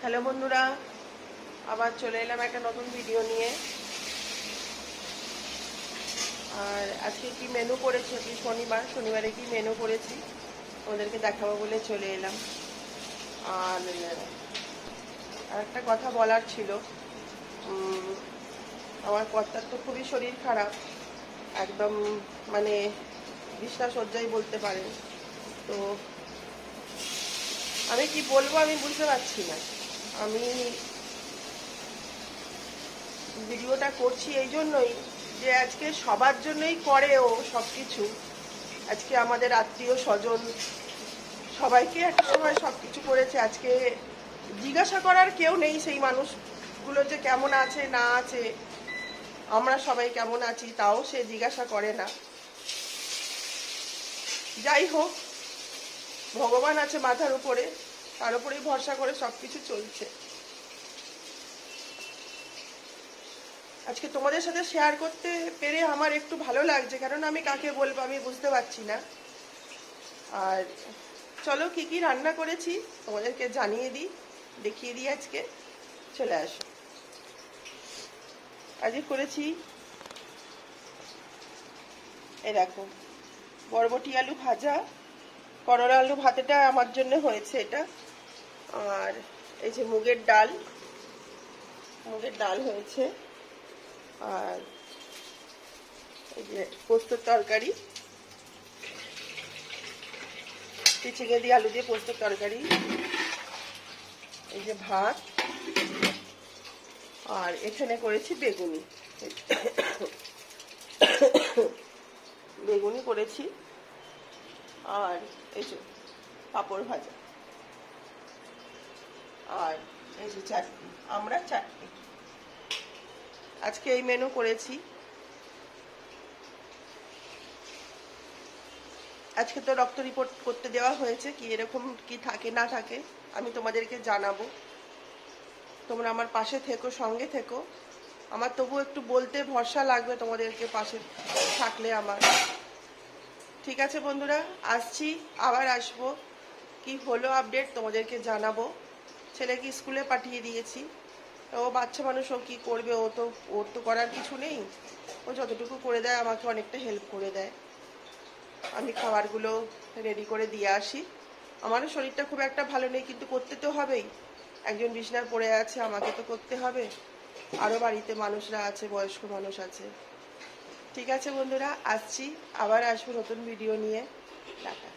Hello বন্ধুরা, আবার চলে এলাম একটা নতুন ভিডিও নিয়ে। আর আজকে কি মেনু করেছি, আজকে শনিবারে কি মেনু করেছি ওদেরকে দেখাবো বলে চলে এলাম। আর একটা কথা বলার ছিল, আমার কর্তার তো খুবই শরীর খারাপ, একদম মানে বিছনা সজ্জাই বলতে পারেন। তো আমি কি বলবো আমি বুঝতে পারছি না। আমি ভিডিওটা করছি এই জন্যই যে আজকে সবার জন্যই করে ও সব কিছু। আজকে আমাদের আত্মীয় স্বজন সবাইকে একটা সময় সব কিছু করেছে, আজকে জিজ্ঞাসা করার কেউ নেই সেই মানুষগুলো যে কেমন আছে না আছে, আমরা সবাই কেমন আছি তাও সে জিজ্ঞাসা করে না। যাই হোক, ভগবান আছে মাথার উপরে, তার উপরেই ভরসা করে সব কিছু চলছে। আজকে তোমাদের সাথে শেয়ার করতে পেরে আমার একটু ভালো লাগছে, কারণ আমি কাকে বলবো আমি বুঝতে পারছি না। আর চলো কি কি রান্না করেছি তোমাদেরকে জানিয়ে দিই, দেখিয়ে দিই। আজকে চলে আসো। আজকে করেছি এ দেখো, বরবটি আলু ভাজা, করলা আলু ভাতেটা আমার জন্য হয়েছে এটা। আর এই যে মুগের ডাল হয়েছে। আর এই যে পোস্তর তরকারি, চিচিঙে দিয়ে আলু দিয়ে পোস্তর তরকারি। এই যে ভাত, আর এখানে করেছি বেগুনি করেছি। আর এই যে পাঁপড় ভাজা, আর এই যে চাটনি, আমরা চাটনি। আজকে এই মেনু করেছি। আজকে তো রক্ত রিপোর্ট করতে দেওয়া হয়েছে, কি এরকম কি থাকে না থাকে আমি তোমাদেরকে জানাবো। তোমরা আমার পাশে থেকো, সঙ্গে থেকো। আমার তবু একটু বলতে ভরসা লাগবে তোমাদেরকে পাশে থাকলে আমার। ঠিক আছে বন্ধুরা, আসছি, আবার আসবো। কি হলো আপডেট তোমাদেরকে জানাবো। ছেলেকে স্কুলে পাঠিয়ে দিয়েছি, ও বাচ্চা মানুষ, ও কী করবে, ওর তো করার কিছু নেই। ও যতটুকু করে দেয় আমাকে অনেকটা হেল্প করে দেয়। আমি খাবারগুলো রেডি করে দিয়ে আসি। আমারও শরীরটা খুব একটা ভালো নেই, কিন্তু করতে তো হবেই। একজন বিছনায় পড়ে আছে, আমাকে তো করতে হবে। আরও বাড়িতে মানুষরা আছে, বয়স্ক মানুষ আছে। ঠিক আছে বন্ধুরা, আসছি, আবার আসবো নতুন ভিডিও নিয়ে। টাটা।